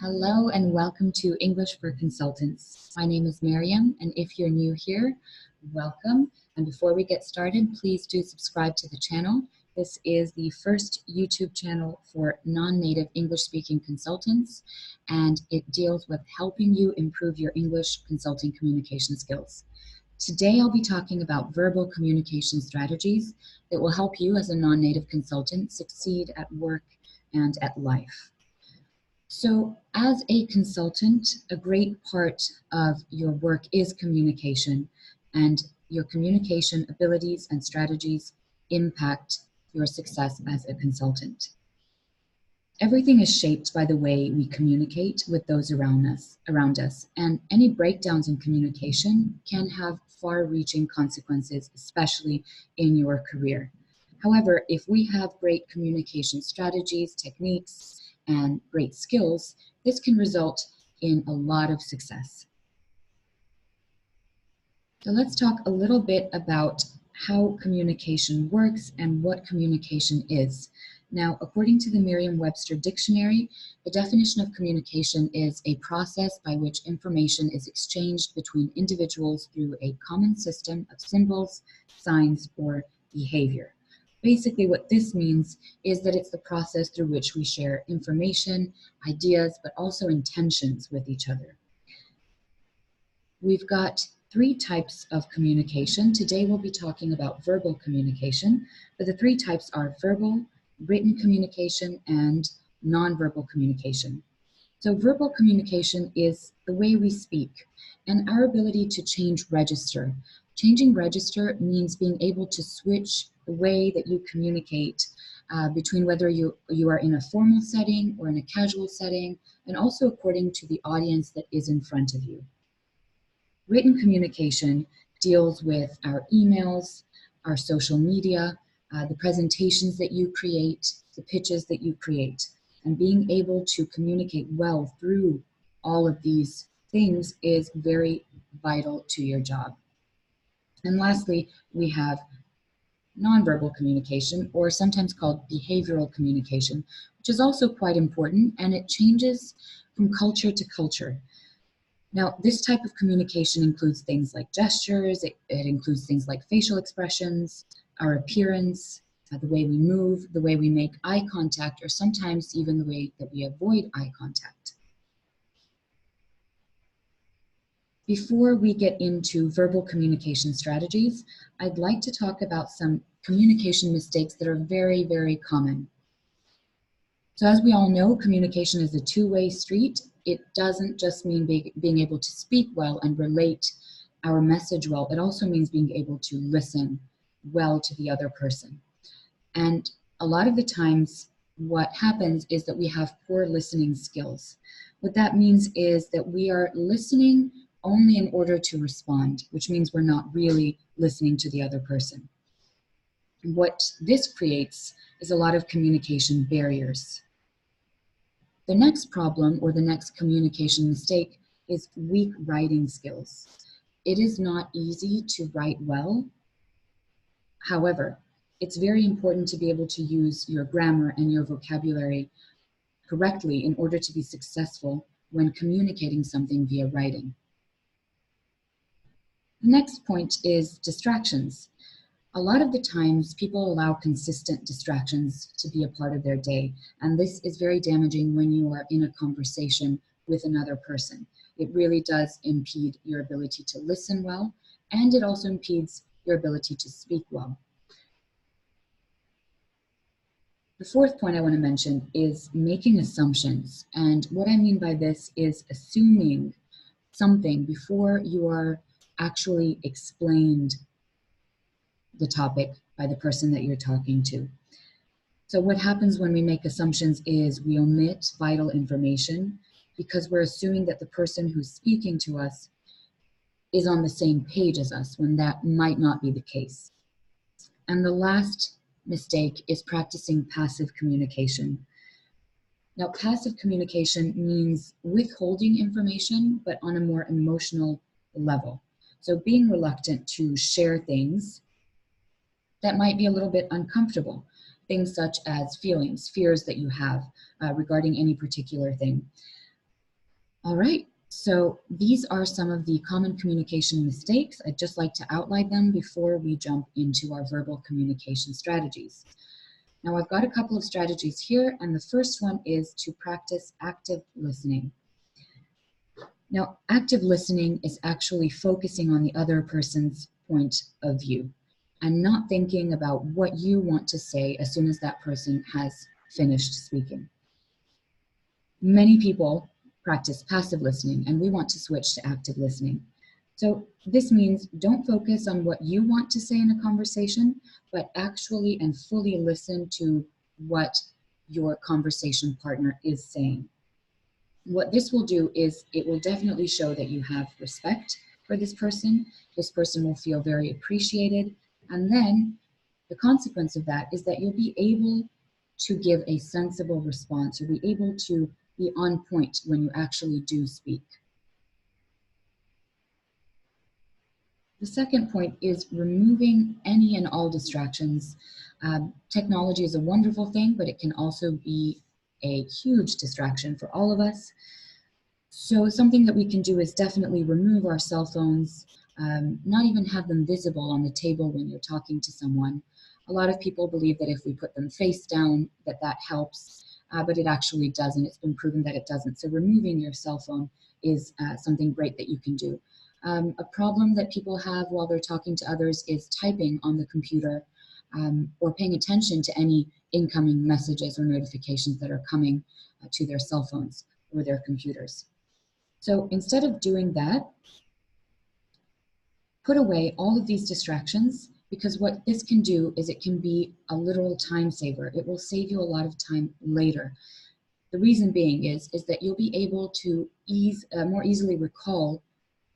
Hello and welcome to English for Consultants. My name is Miriam, and if you're new here, welcome. And before we get started, please do subscribe to the channel. This is the first YouTube channel for non-native English-speaking consultants, and it deals with helping you improve your English consulting communication skills. Today, I'll be talking about verbal communication strategies that will help you as a non-native consultant succeed at work and at life. So as a consultant, a great part of your work is communication, and your communication abilities and strategies impact your success as a consultant. Everything is shaped by the way we communicate with those around us, and any breakdowns in communication can have far-reaching consequences, especially in your career. However, if we have great communication strategies, techniques, and great skills, this can result in a lot of success. So let's talk a little bit about how communication works and what communication is. Now, according to the Merriam-Webster Dictionary, the definition of communication is a process by which information is exchanged between individuals through a common system of symbols, signs, or behavior. Basically, what this means is that it's the process through which we share information, ideas, but also intentions with each other. We've got three types of communication. Today we'll be talking about verbal communication, but the three types are verbal, written communication, and nonverbal communication. So verbal communication is the way we speak and our ability to change register. Changing register means being able to switch the way that you communicate between whether you are in a formal setting or in a casual setting, and also according to the audience that is in front of you. Written communication deals with our emails, our social media, the presentations that you create, the pitches that you create. And being able to communicate well through all of these things is very vital to your job. And lastly, we have nonverbal communication, or sometimes called behavioral communication, which is also quite important, and it changes from culture to culture. Now, this type of communication includes things like gestures, it includes things like facial expressions, our appearance, the way we move, the way we make eye contact, or sometimes even the way that we avoid eye contact. Before we get into verbal communication strategies, I'd like to talk about some communication mistakes that are very, very common. So as we all know, communication is a two-way street. It doesn't just mean being able to speak well and relate our message well. It also means being able to listen well to the other person. And a lot of the times, what happens is that we have poor listening skills. What that means is that we are listening only in order to respond, which means we're not really listening to the other person. What this creates is a lot of communication barriers. The next problem, or the next communication mistake, is weak writing skills. It is not easy to write well. However, it's very important to be able to use your grammar and your vocabulary correctly in order to be successful when communicating something via writing. The next point is distractions. A lot of the times, people allow consistent distractions to be a part of their day, and this is very damaging when you are in a conversation with another person. It really does impede your ability to listen well, and it also impedes your ability to speak well. The fourth point I want to mention is making assumptions, and what I mean by this is assuming something before you are actually explained the topic by the person that you're talking to. So what happens when we make assumptions is we omit vital information because we're assuming that the person who's speaking to us is on the same page as us, when that might not be the case. And the last mistake is practicing passive communication. Now, passive communication means withholding information, but on a more emotional level. So being reluctant to share things that might be a little bit uncomfortable. Things such as feelings, fears that you have regarding any particular thing. All right, so these are some of the common communication mistakes. I'd just like to outline them before we jump into our verbal communication strategies. Now, I've got a couple of strategies here, and the first one is to practice active listening. Now, active listening is actually focusing on the other person's point of view and not thinking about what you want to say as soon as that person has finished speaking. Many people practice passive listening, and we want to switch to active listening. So this means don't focus on what you want to say in a conversation, but actually and fully listen to what your conversation partner is saying. What this will do is it will definitely show that you have respect for this person. This person will feel very appreciated. And then the consequence of that is that you'll be able to give a sensible response. You'll be able to be on point when you actually do speak. The second point is removing any and all distractions. Technology is a wonderful thing, but it can also be a huge distraction for all of us. So something that we can do is definitely remove our cell phones, not even have them visible on the table when you're talking to someone. A lot of people believe that if we put them face down, that helps, but it actually doesn't. It's been proven that it doesn't. So removing your cell phone is something great that you can do. A problem that people have while they're talking to others is typing on the computer or paying attention to any incoming messages or notifications that are coming to their cell phones or their computers. So instead of doing that, put away all of these distractions, because what this can do is it can be a literal time saver. It will save you a lot of time later. The reason being is that you'll be able to more easily recall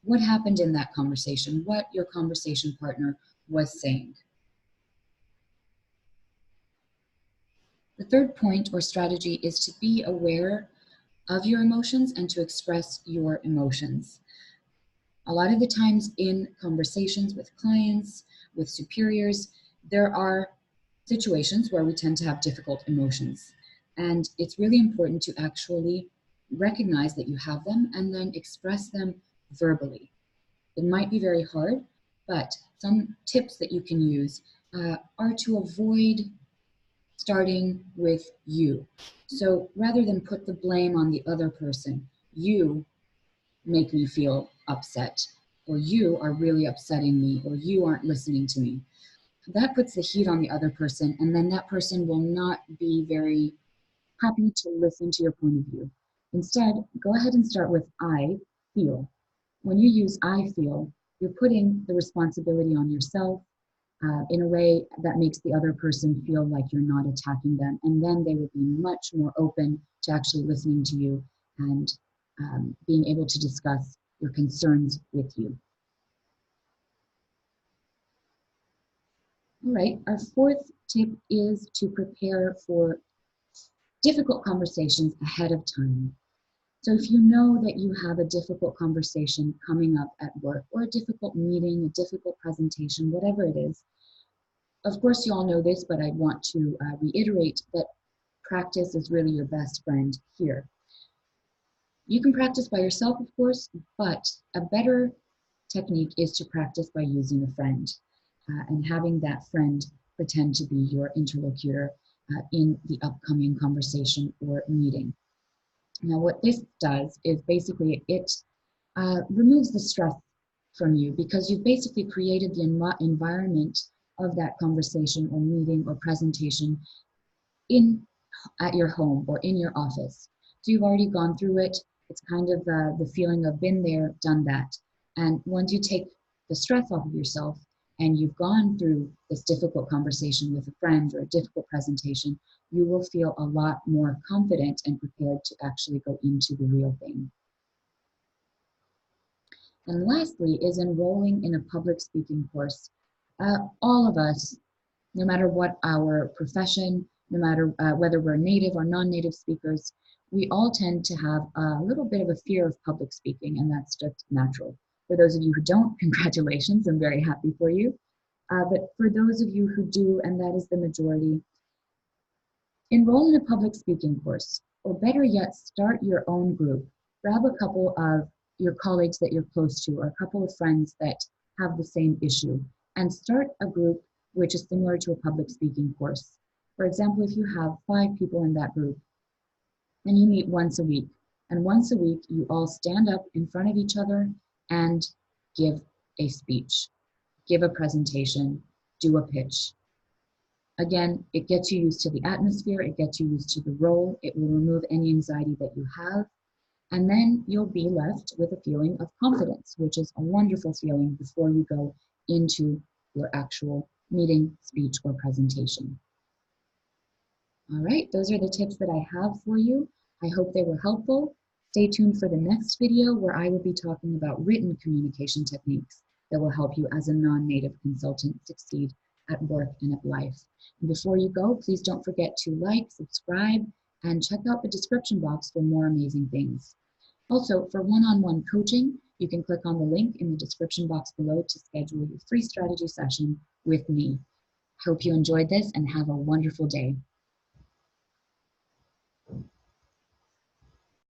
what happened in that conversation, what your conversation partner was saying. The third point or strategy is to be aware of your emotions and to express your emotions. A lot of the times in conversations with clients, with superiors, there are situations where we tend to have difficult emotions. And it's really important to actually recognize that you have them and then express them verbally. It might be very hard, but some tips that you can use are to avoid starting with you. So rather than put the blame on the other person, you make me feel upset, or you are really upsetting me, or you aren't listening to me. That puts the heat on the other person, and then that person will not be very happy to listen to your point of view. Instead, go ahead and start with I feel. When you use I feel, you're putting the responsibility on yourself in a way that makes the other person feel like you're not attacking them. And then they will be much more open to actually listening to you and being able to discuss your concerns with you. All right, our fourth tip is to prepare for difficult conversations ahead of time. So if you know that you have a difficult conversation coming up at work, or a difficult meeting, a difficult presentation, whatever it is, of course you all know this, but I want to reiterate that practice is really your best friend here. You can practice by yourself, of course, but a better technique is to practice by using a friend and having that friend pretend to be your interlocutor in the upcoming conversation or meeting. Now, what this does is basically it removes the stress from you, because you've basically created the environment of that conversation or meeting or presentation at your home or in your office. So you've already gone through it. It's kind of the feeling of been there, done that. And once you take the stress off of yourself and you've gone through this difficult conversation with a friend or a difficult presentation, you will feel a lot more confident and prepared to actually go into the real thing. And lastly is enrolling in a public speaking course. All of us, no matter what our profession, no matter whether we're native or non-native speakers, we all tend to have a little bit of a fear of public speaking, and that's just natural. For those of you who don't, congratulations, I'm very happy for you. But for those of you who do, and that is the majority, enroll in a public speaking course, or better yet, start your own group. grab a couple of your colleagues that you're close to or a couple of friends that have the same issue and start a group which is similar to a public speaking course. For example, if you have 5 people in that group and you meet once a week, and once a week you all stand up in front of each other and give a speech, give a presentation, do a pitch. Again, it gets you used to the atmosphere, it gets you used to the role, it will remove any anxiety that you have, and then you'll be left with a feeling of confidence, which is a wonderful feeling before you go into your actual meeting, speech, or presentation. All right, those are the tips that I have for you. I hope they were helpful. Stay tuned for the next video where I will be talking about written communication techniques that will help you as a non-native consultant succeed at work and at life. And before you go, please don't forget to like, subscribe, and check out the description box for more amazing things. Also, for one-on-one coaching, you can click on the link in the description box below to schedule your free strategy session with me. Hope you enjoyed this and have a wonderful day.